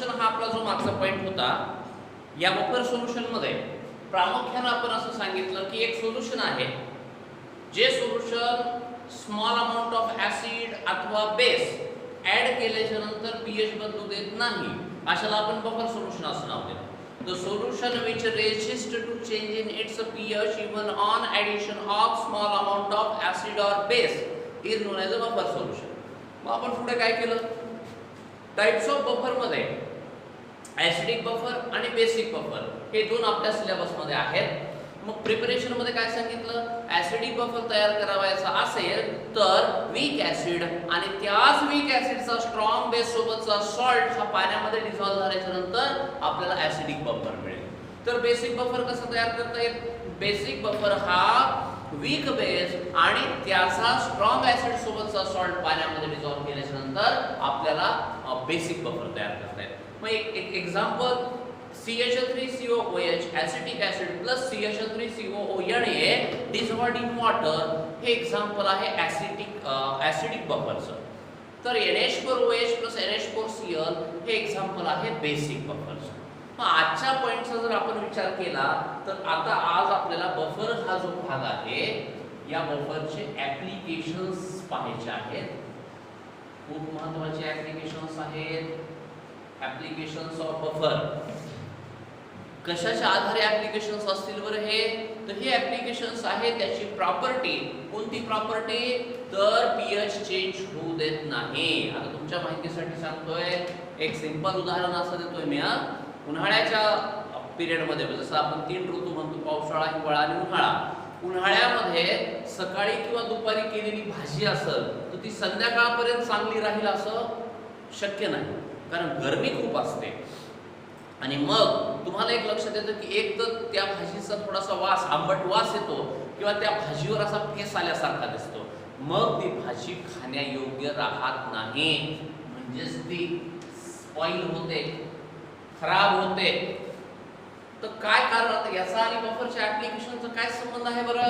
Solution हा आपला जो मागचा पॉईंट होता. या बफर सोल्युशनमध्ये प्रामुख्याने आपण असं सांगितलं की एक सोल्युशन आहे जे solution small amount of acid अथवा बेस ऍड केल्याच्या नंतर पीएच बदलू देत नाही, अशाला आपण बफर सोल्युशन असं नाव दिलं. The solution which resists to change in its pH even on addition of small amount of acid or base is known as a buffer solution. मग आपण पुढे काय केलं? टाइप्स ऑफ बफर मध्ये ऍसिडिक बफर आणि basic buffer हे दोन आपल्या सिलेबस मध्ये आहेत. मग प्रिपरेशन मध्ये काय सांगितलं? ऍसिडिक बफर तयार करावायचा असेल तर वीक ऍसिड आणि त्याच वीक ऍसिडचा स्ट्रॉंग बेस सोबतचा सॉल्ट हा पाण्यामध्ये डिझॉल्व झाल्याच्या नंतर आपल्याला ऍसिडिक बफर मिळेल. तर बेसिक बफर कसं तयार करता येईल? बेसिक बफर हा वीक बेस आणि त्याचा स्ट्रॉंग ऍसिड सोबतचा सॉल्ट पाण्यामध्ये डिझॉल्व केल्याच्या नंतर आपल्याला बेसिक बफर तयार करता येईल. मग एक example CH3COOH acetic acid plus CH3COO dissolved in water हे एक्झाम्पल आहे ऍसिडिक बफरचं. तर NH4OH plus NH4Cl हे एक्झाम्पल आहे बेसिक बफरचं. मग आजच्या पॉइंटचा जर आपण विचार केला तर आता आज आपल्याला बफर हा जो भाग आहे या बफरचे ऍप्लिकेशन्स पाहायचे आहेत. खूप महत्त्वाचे ऍप्लिकेशन्स आहेत. ऍप्लिकेशन्स ऑफ बफर कशाच्या आधारे ऍप्लिकेशन्स असतील बरं हे? तर हे ऍप्लिकेशन्स आहेत त्याची प्रॉपर्टी. कोणती प्रॉपर्टी? तर पीएच चेंज होऊ देत नाही. आता तुमच्या माहितीसाठी सांगतोय, एक सिंपल उदाहरण असं देतोय मी. उन्हाळ्याच्या पिरियड मध्ये जसं आपण 3 ऋतू म्हणतो, पावसाळा, हिवाळा आणि उन्हाळा. उन्हाळ्यामध्ये सकाळी किंवा दुपारी केलेली भाजी असेल तर ती संध्याकाळपर्यंत चांगली राहील असं शक्य नाही, कारण गरमी खूप असते. आणि मग तुम्हाला एक लक्षात येतं की एक तर त्या भाजीचा थोडासा वास, आंबट वास येतो किंवा त्या भाजीवर असा फेस आल्यासारखा दिसतो. मग ती भाजी खाण्यायोग्य राहत नाही, म्हणजेच ती स्पॉइल होते, खराब होते. तर काय कारण? याचा आणि बफरच्या ऍप्लिकेशनचा काय संबंध आहे बरं?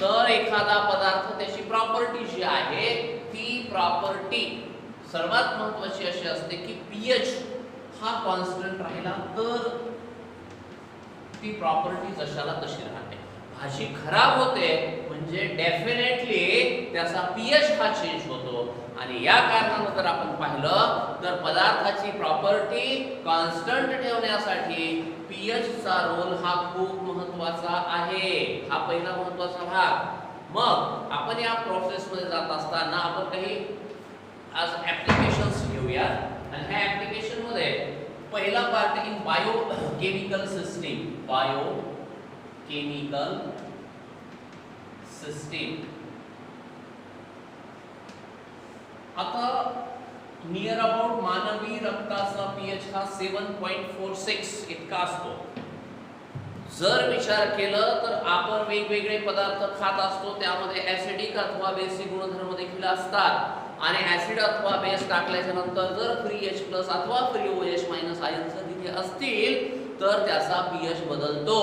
तर एखादा पदार्थ त्याची प्रॉपर्टी जी आहे ती प्रॉपर्टी सर्वात महत्त्वाची अशी असते की पीएच हा कॉन्स्टंट राहिला तर ती प्रॉपर्टी जशाला तशी राहते. भाजी खराब होते म्हणजे डेफिनेटली त्याचा पीएच हा चेंज होतो. आणि या कारणानं जर आपण पाहिलं तर पदार्थाची प्रॉपर्टी कॉन्स्टंट ठेवण्यासाठी पीएचचा रोल हा खूप महत्त्वाचा आहे. हा पहिला महत्त्वाचा भाग. मग आपण या प्रोसेसमध्ये जात असताना आपण काही आज ऍप्लिकेशन्स घेऊया. आणि ह्या ऍप्लिकेशन मध्ये पहिला part in biochemical system. Biochemical system. आता नियर अबाउट मानवी रक्ताचा पीएच हा 7.46 इतका असतो. जर विचार केलं तर आपण वेगवेगळे पदार्थ खात असतो, त्यामध्ये ऍसिडिक अथवा बेसिक गुणधर्म देखील असतात. आणि ऍसिड अथवा बेस टाकल्याच्या नंतर जर फ्री H प्लस अथवा फ्री OH मायनस आयन्स तिथे असतील तर त्याचा पीएच बदलतो.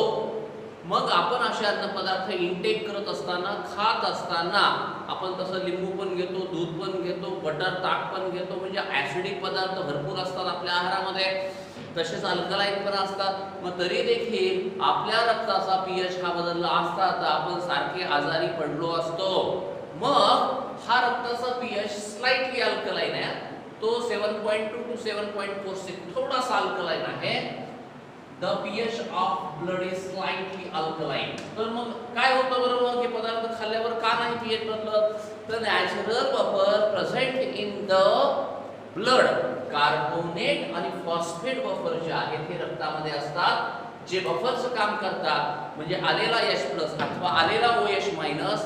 मग आपण असे अन्न पदार्थ इनटेक करत असताना, खात असताना आपण तसं लिंबू पण घेतो, दूध पण घेतो, बटर, ताक पण घेतो. म्हणजे ऍसिडिक पदार्थ भरपूर असतात आपल्या आहारामध्ये, तसेच अल्कलाईन पण असतात. मग तरी देखील आपल्या रक्ताचा पीएच हा बदलला असता तर आपण सारखे आजारी पडलो असतो. मग हा रक्ताचा पीएच स्लाइटली अल्कलाइन आहे. तो 7.2 टू 7.46 थोडासा अल्कलाइन आहे. The pH of blood is slightly alkaline. तर मग काय होतं बरोबर? हे पदार्थ खाल्ल्यावर का नाही पीएच बदलत? तर natural buffer present in the blood, carbonate आणि फॉस्फेट बफर जे आहेत हे रक्तामध्ये असतात, जे बफरचं काम करतात. म्हणजे आलेला H+ अथवा आलेला OH मायनस.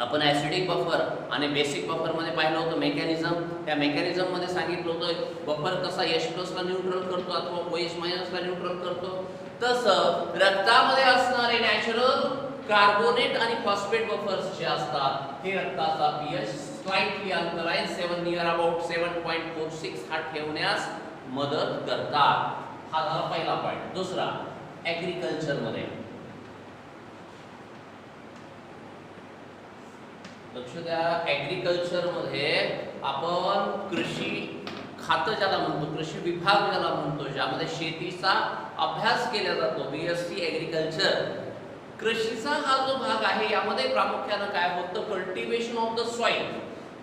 आपण ऍसिडिक बफर आणि बेसिक बफर मध्ये पाहिलं होतं मेकॅनिझम. त्या मेकॅनिझम मध्ये सांगितलं होतं बफर कसा H+ ला न्यूट्रल करतो अथवा OH मायनस ला न्यूट्रल करतो. तसं रक्तामध्ये असणारे नॅचरल कार्बोनेट आणि फॉस्फेट बफर्स जे असतात हे रक्ताचा pH slightly alkaline 7 near about 7.46 हा ठेवण्यास मदत करतात. हा झाला पहिला पॉइंट. दुसरा, ऍग्रिकल्चर मध्ये लक्ष द्या. ऍग्रिकल्चर मध्ये आपण कृषी खातं ज्याला म्हणतो, कृषी विभाग ज्याला म्हणतो, ज्यामध्ये शेतीचा अभ्यास केला जातो, BSc ॲग्रिकल्चर, कृषीचा हा जो भाग आहे यामध्ये प्रामुख्यानं काय होतं, कल्टिवेशन ऑफ द सॉइल,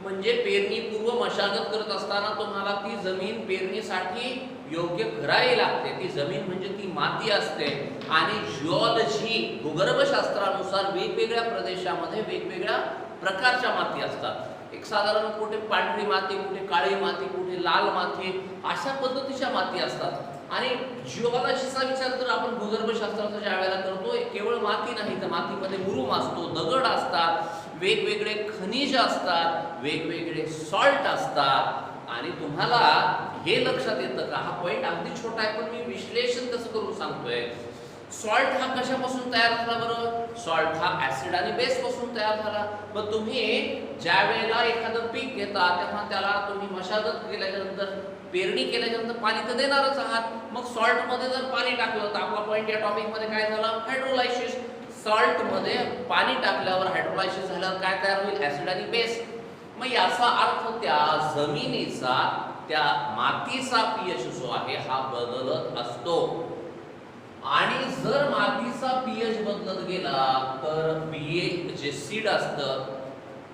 म्हणजे पेरणीपूर्व मशागत करत असताना तुम्हाला ती जमीन पेरणीसाठी योग्य करावी लागते. ती जमीन म्हणजे ती माती असते आणि जिओलॉजी भूगर्भशास्त्रानुसार वेगवेगळ्या प्रदेशामध्ये वेगवेगळ्या प्रकारच्या माती असतात. एक साधारण कुठे पांढरी माती, कुठे काळी माती, कुठे लाल माती, अशा पद्धतीच्या माती असतात. आणि जिओलॉजीचा विचार जर आपण भूगर्भशास्त्राचा ज्या वेळेला करतो, केवळ माती नाही तर मातीमध्ये मुरुम असतो, दगड असतात, वेगवेगळे खनिज असतात, वेगवेगळे सॉल्ट असतात. आणि तुम्हाला हे लक्षात येतं का, हा पॉइंट अगदी छोटा आहे पण मी विश्लेषण कसं करून सांगतोय. सॉल्ट हा कशापासून तयार झाला बरं? सॉल्ट हा ऍसिड आणि बेस पासून तयार झाला. मग तुम्ही ज्या वेळेला एखादं पीक घेता तेव्हा त्याला तुम्ही मशागत केल्यानंतर, पेरणी केल्यानंतर पाणी तर देणारच आहात. मग सॉल्ट मध्ये जर पाणी टाकलं तर आपला पॉइंट या टॉपिक मध्ये काय झाला, हायड्रोलायसिस. सॉल्ट मध्ये पाणी टाकल्यावर हायड्रोलायसिस झाल्यावर काय तयार होईल, ऍसिड आणि बेस. मग याचा अर्थ त्या जमिनीचा, त्या मातीचा pH जो आहे हा बदलत असतो. आणि जर मातीचा pH बदलत गेला तर जे सीड असतं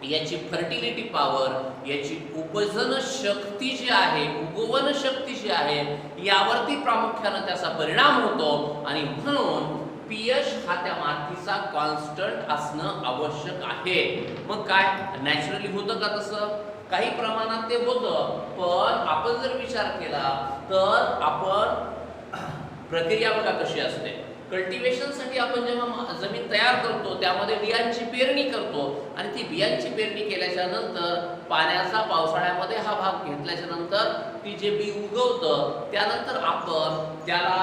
याची फर्टिलिटी पॉवर, याची उपजन शक्ती जी आहे, उगवण शक्ती जी आहे, यावरती प्रामुख्याने त्याचा परिणाम होतो. आणि म्हणून pH हा त्या मातीचा कॉन्स्टंट असणं आवश्यक आहे. मग काय नॅचरली होतं का तसं? काही प्रमाणात ते होतं, पण आपण जर विचार केला तर आपण प्रक्रिया बघा कशी असते. कल्टिवेशनसाठी आपण जेव्हा जमीन तयार करतो त्यामध्ये बियांची पेरणी करतो आणि ती बियांची पेरणी केल्याच्या नंतर पाण्याचा पावसाळ्यामध्ये हा भाग घेतल्याच्या नंतर ती जे बी उगवतं त्यानंतर आपण त्याला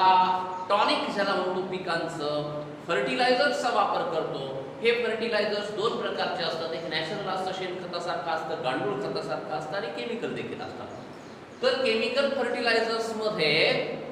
टॉनिक ज्याला म्हणतो पिकांचं, फर्टिलायझर्सचा वापर करतो. हे फर्टिलायझर्स दोन प्रकारचे असतात, एक नॅचरल असतं शेणखतासारखं असतं, गांडूळ खतासारखं असतं आणि केमिकल देखील असतात. तर केमिकल फर्टिलायझर्समध्ये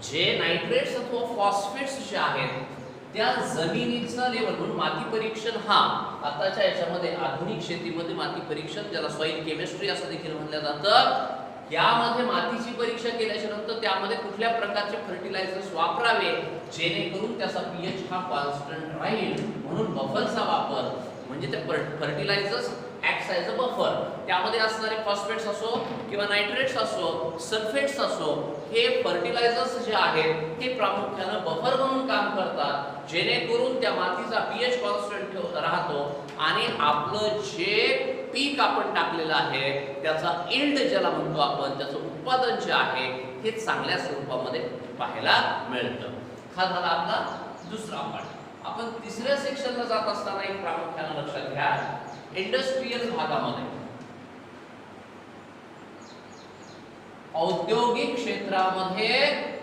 जे नायट्रेट्स अथवा फॉस्फेट्स जे आहेत त्या जमिनीचा लेवल, म्हणून माती परीक्षण हा आताच्या याच्यामध्ये आधुनिक शेतीमध्ये माती परीक्षण ज्याला सॉइल केमिस्ट्री असं देखील म्हणलं जातं, यामध्ये मातीची परीक्षा केल्याच्या नंतर त्यामध्ये कुठल्या प्रकारचे फर्टिलायझर्स वापरावे जेणेकरून त्याचा pH हा कॉन्स्टंट राहील. म्हणून बफरचा वापर, म्हणजे ते fertilisers acts as a buffer. त्यामध्ये असणारे फॉस्फेट्स असो किंवा नायट्रेट्स असो, सल्फेट्स असो, हे फर्टिलायझर्स जे आहेत हे प्रामुख्याने बफर म्हणून काम करतात, जेणेकरून त्या मातीचा pH कॉन्स्टंट राहतो आणि आपलं जे पीक आपण टाकलेलं आहे त्याचा इल्ड ज्याला म्हणतो आपण, त्याचं उत्पादन जे आहे हे चांगल्या स्वरूपामध्ये पाहायला मिळतं. हा झाला आपला दुसरा पार्ट. आपण तिसऱ्या सेक्शनला जात असताना एक प्रामुख्याने लक्षात घ्या, इंडस्ट्रियल भागामध्ये, औद्योगिक क्षेत्रामध्ये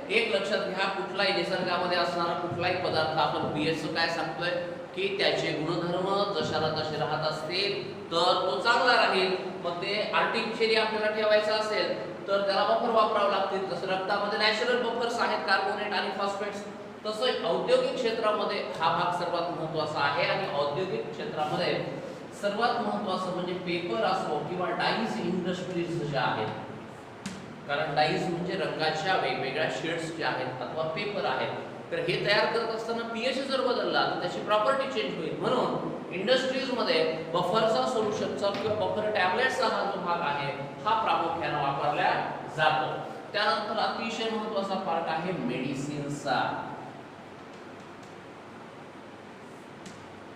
एक लक्षात घ्या, कुठलाही निसर्गामध्ये असणारा कुठलाही पदार्थ आपण pH काय सांगतोय की त्याचे गुणधर्म जशाला तसे राहत असतील तर तो चांगला राहील. मग ते आर्टिफिशियली आपल्याला ठेवायचं असेल तर त्याला बफर वापरावं लागतील. जसं रक्तामध्ये नॅचरल बफर्स आहेत, कार्बोनेट आणि फॉस्फेट्स, तसं औद्योगिक क्षेत्रामध्ये हा भाग सर्वात महत्त्वाचा आहे. आणि औद्योगिक क्षेत्रामध्ये सर्वात महत्त्वाचं म्हणजे पेपर असो किंवा डाईज इंडस्ट्रीज ज्या आहेत, कारण डाईज म्हणजे रंगाच्या वेगवेगळ्या शेड्स ज्या आहेत अथवा पेपर आहेत, तर हे तयार करत असताना pH जर बदलला तर त्याची प्रॉपर्टी चेंज होईल. म्हणून इंडस्ट्रीजमध्ये बफरचा सोल्युशनचा किंवा बफर टॅबलेट्सचा हा जो भाग आहे हा प्रामुख्याने वापरला जातो. त्यानंतर अतिशय महत्त्वाचा पार्ट आहे मेडिसिनचा.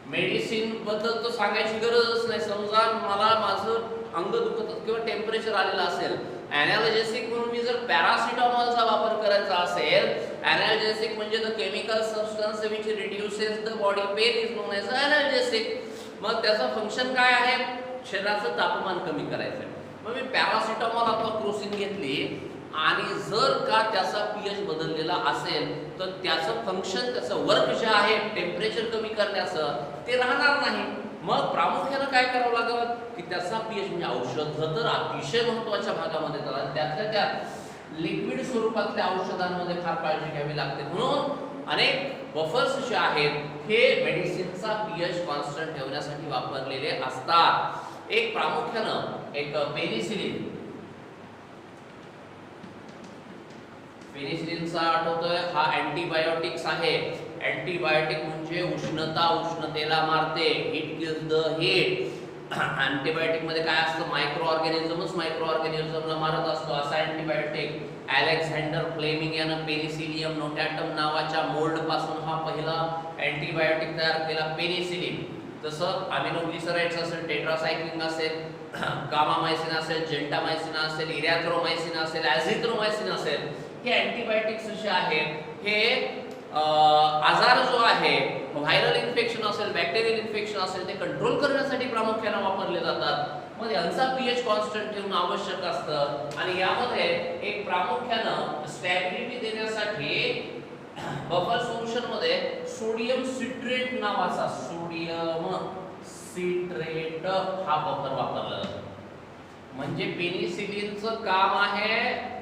मेडिसिन बद्दल तर सांगायची गरजच नाही. समजा मला माझं अंग दुखत किंवा टेम्परेचर आलेलं असेल, ॲनाल्जेसिक म्हणून मी जर पॅरासिटामॉलचा वापर करायचा असेल, ॲनाल्जेसिक म्हणजे the chemical substance which reduces the body pain is known as analgesic. मग त्याचं फंक्शन काय आहे, शरीराचं तापमान कमी करायचं. मग मी पॅरासिटामॉल अथवा क्रोसिन घेतली आणि जर का त्याचा pH बदललेला असेल तर त्याचं फंक्शन, त्याचं वर्क जे आहे टेम्परेचर कमी करण्याचं ते राहणार नाही. मग प्रामुख्याने काय करावं लागेल की त्याचा pH, म्हणजे औषध तर अतिशय महत्त्वाच्या भागामध्ये येतात, त्यातल्या त्यात लिक्विड स्वरूपातल्या औषधांमध्ये फार काळजी घ्यावी लागते. म्हणून अनेक बफर्स जे आहेत हे मेडिसिनचा pH कॉन्स्टंट ठेवण्यासाठी वापरलेले असतात. एक प्रामुख्याने एक पेनिसिलिन, पेनिसिलिनचा आठवतोय, हा अँटीबायोटिक्स आहे. अँटीबायोटिक म्हणजे उष्णतेला मारते, hit kills the heat. Antibiotic मध्ये काय असतं, मायक्रो ऑर्गॅनिझमला मारत असतो असा अँटीबायोटिक. अलेक्झांडर फ्लेमिंग यानं पेनिसिलियम नोटॅटम नावाच्या मोल्ड पासून हा पहिला अँटीबायोटिक तयार केला, पेनिसिलिन. जसं अमिनोग्लिसराइड्स असेल, टेट्रासायक्लिन असेल, गामामायसिन असेल, जेंटामायसिन असेल, इरॅथ्रोमायसिन असेल, ॲझिथ्रोमायसिन असेल, हे अँटीबायोटिक्स जे आहेत हे आजार जो आहे, व्हायरल इन्फेक्शन असेल, बॅक्टेरियल इन्फेक्शन असेल, ते कंट्रोल करण्यासाठी प्रामुख्याने वापरले जातात. मग यांचा पीएच कॉन्स्टंट ठेवणं आवश्यक असतं. आणि यामध्ये एक प्रामुख्यानं स्टॅबिलिटी देण्यासाठी बफर सोल्युशन मध्ये सोडियम सिट्रेट नावाचा, सोडियम सिट्रेट हा बफर वापरला जातो. म्हणजे पेनिसिलिनचं काम आहे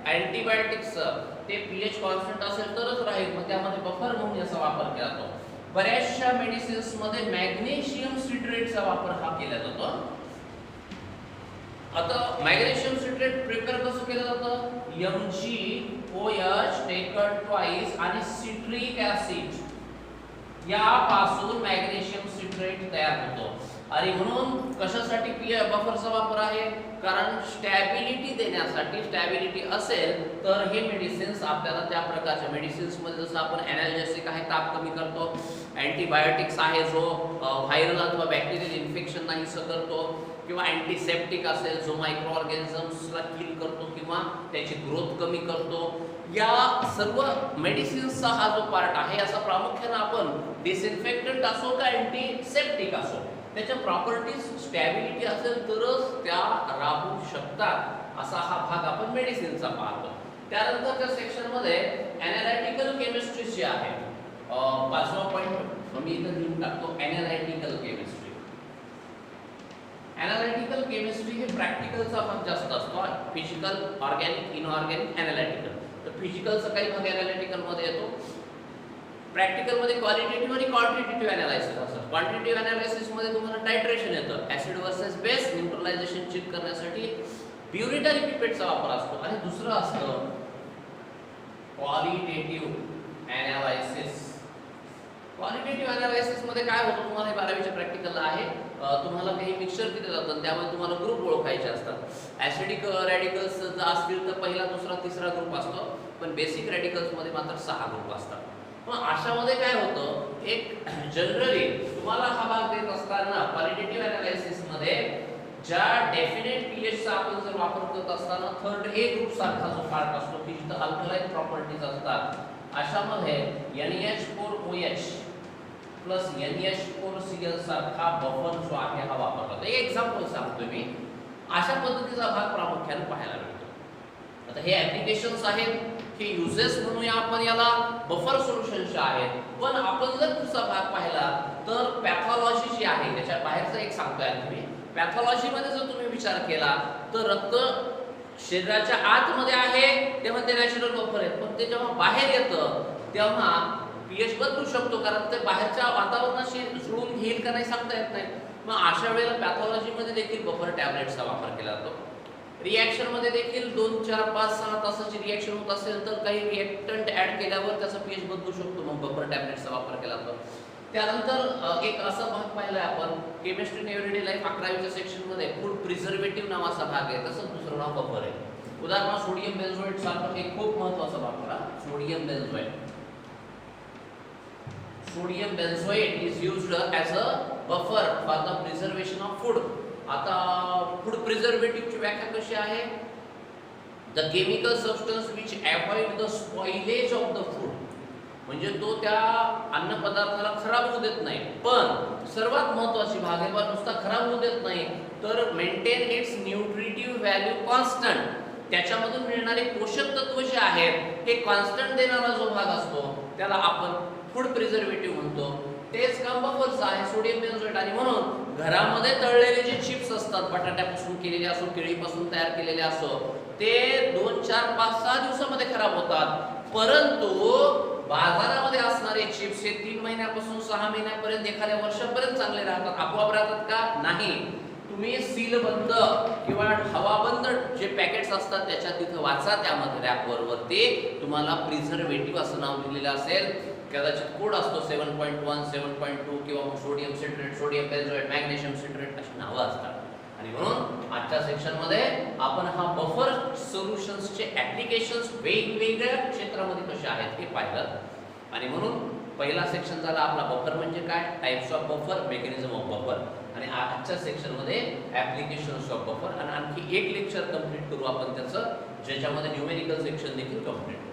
अँटीबायोटिक्सचं, ते पीएच कॉन्स्टंट असेल तरच राहील, मग त्यामध्ये बफर म्हणून याचा वापर केला जातो. बऱ्याचशा मेडिसिन्स मध्ये मॅग्नेशियम सिट्रेटचा वापर हा केला जातो. आता मॅग्नेशियम सिट्रेट प्रिपेअर कसं केलं जातं, MgOH टेकन ट्वाइस आणि सिट्रिक ऍसिड यापासून मॅग्नेशियम सिट्रेट तयार होतो. आणि म्हणून कशासाठी बफरचा वापर आहे, कारण स्टॅबिलिटी देण्यासाठी. स्टॅबिलिटी असेल तर हे मेडिसिन्स आपल्याला त्या प्रकारच्या मेडिसिन्स मध्ये, जसं आपण एनाल्जेसिक आहे ताप कमी करतो, अँटीबायोटिक्स आहे जो व्हायरल अथवा बॅक्टेरियल इन्फेक्शन नाहीसं करतो, किंवा अँटीसेप्टिक असेल जो मायक्रो ऑर्गॅनिझम्सला किल करतो किंवा त्याची ग्रोथ कमी करतो. या सर्व मेडिसिन्सचा हा जो पार्ट आहे याचा प्रामुख्याने आपण डिसइन्फेक्टंट असो का अँटीसेप्टिक असो, त्याच्या प्रॉपर्टीज स्टॅबिलिटी असेल तरच त्या राबू शकतात, असा हा भाग आपण मेडिसिनचा पाहतो. त्यानंतरच्या सेक्शनमध्ये एनालिटिकल केमिस्ट्री जी आहे, 5वा पॉइंट मी इथे लिहून टाकतो, एनालिटिकल केमिस्ट्री. एनालिटिकल केमिस्ट्री हे प्रॅक्टिकलचा भाग जास्त असतो, फिजिकल, ऑर्गॅनिक, इनऑर्गॅनिक, एनालिटिकल. तर फिजिकलचा काही भाग एनालिटिकल मध्ये येतो, प्रॅक्टिकल मध्ये क्वालिटेटिव्ह आणि क्वांटिटेटिव्ह एनालिसिस असतं. क्वांटिटेटिव्ह एनालिसिस मध्ये तुम्हाला टायट्रेशन येतं, acid versus base neutralisation check करण्यासाठी प्युरिटरी पिपेटचा वापर असतो. आणि दुसरं असतं क्वालिटेटिव्ह एनालिसिस. क्वालिटेटिव्ह एनालिसिस मध्ये काय होतं, तुम्हाला 12वीच्या प्रॅक्टिकलला आहे, तुम्हाला काही मिक्सचर दिले जातात, त्यामध्ये तुम्हाला ग्रुप ओळखायचे असतात. ऍसिडिक रॅडिकल्स जर असतील तर पहिला, दुसरा, तिसरा ग्रुप असतो, पण बेसिक रॅडिकल्स मध्ये मात्र 6 ग्रुप असतात. मग अशामध्ये काय होतं, एक जनरली तुम्हाला हा भाग देत असताना क्वालिटेटिव्ह एनालिसिस मध्ये ज्या डेफिनेट पीएचचा आपण जर वापर करत असताना थर्ड ए ग्रुप सारखा जो पार्ट असतो की जिथे अल्कलाइन प्रॉपर्टीज असतात, अशामध्ये NH4OH प्लस NH4Cl सारखा बफर जो आहे हा वापरला जातो. एक एक्झाम्पल सांगतोय मी, अशा पद्धतीचा भाग प्रामुख्याने पाहायला मिळतो. आता हे ऍप्लिकेशन्स आहेत, हे युजेस म्हणूया आपण याला, बफर सोल्युशनचे आहेत. पण आपण जर पुढचा भाग पाहिला तर पॅथॉलॉजी जी आहे त्याच्या बाहेरचा एक सांगतोय मी. पॅथॉलॉजी मध्ये जर तुम्ही विचार केला तर रक्त शरीराच्या आतमध्ये आहे तेव्हा ते नॅचरल बफर आहेत, पण ते जेव्हा बाहेर येतं तेव्हा पीएच बदलू शकतो, कारण ते बाहेरच्या वातावरणाशी जुळून घेईल का नाही सांगता येत नाही. मग अशा वेळेला पॅथॉलॉजी मध्ये देखील बफर टॅबलेट्सचा वापर केला जातो. रिएक्शन मध्ये देखील 2, 4, 5, 6 तासाची रिएक्शन होत असेल तर काही रिएक्टंट ऍड केल्यावर त्याचा पीएच बदलू शकतो, मग बफर टॅबलेटचा वापर केला जातो. त्यानंतर एक असा भाग पाहिलाय आपण केमिस्ट्री इन एव्हरीडे लाईफ 11वीच्या सेक्शन मध्ये, फूड प्रिझर्वेटिव्ह नावाचा भाग आहे, तसंच दुसरं नाव बफर आहे. उदाहरणार्थ सोडियम बेन्झोएट सारखं एक खूप महत्त्वाचा भाग बघा, sodium benzoate. Sodium benzoate is used as a buffer for the preservation of food. आता फूड प्रिझर्वेटिव्हची व्याख्या कशी आहे, the chemical substance which avoid the spoilage of the food. म्हणजे तो त्या अन्न पदार्थाला खराब होऊ देत नाही, पण सर्वात महत्त्वाची भाग आहे, नुसता खराब होऊ देत नाही तर maintain its nutritive value constant. त्याच्यामधून मिळणारे पोषक तत्व जे आहेत हे कॉन्स्टंट देणारा जो भाग असतो त्याला आपण फूड प्रिझर्वेटिव्ह म्हणतो. तेच काम बफरचं आहे, सोडियम बेन्झोएट. आणि म्हणून घरामध्ये तळलेले जे चिप्स असतात, बटाट्यापासून केलेले असो, केळीपासून तयार केलेले असो, ते 2, 4, 5, 6 दिवसामध्ये खराब होतात. परंतु बाजारामध्ये असणारे चिप्स हे 3 महिन्यापासून 6 महिन्यापर्यंत, एखाद्या वर्षापर्यंत चांगले राहतात. आपोआप राहतात का? नाही. तुम्ही सीलबंद किंवा हवाबंद जे पॅकेट्स असतात त्याच्यात तिथं वाचा, त्यामध्ये रॅपवर ते तुम्हाला प्रिझर्वेटिव्ह असं नाव दिलेलं असेल, कदाचित कोड असतो 7.1 7.2 किंवा sodium citrate, sodium benzoate, magnesium citrate अशी नावं असतात. आणि म्हणून आजच्या सेक्शनमध्ये आपण हा बफर सोल्युशन्सचे ॲप्लिकेशन्स वेगवेगळ्या क्षेत्रामध्ये कसे आहेत हे पाहिलं. आणि म्हणून पहिला सेक्शन झाला आपला बफर म्हणजे काय, types of buffer, mechanism of buffer. आणि आजच्या सेक्शनमध्ये ॲप्लिकेशन्स ऑफ बफर आणि आणखी एक लेक्चर कंप्लीट करू आपण त्याचं, ज्याच्यामध्ये न्यूमेरिकल सेक्शन देखील कंप्लीट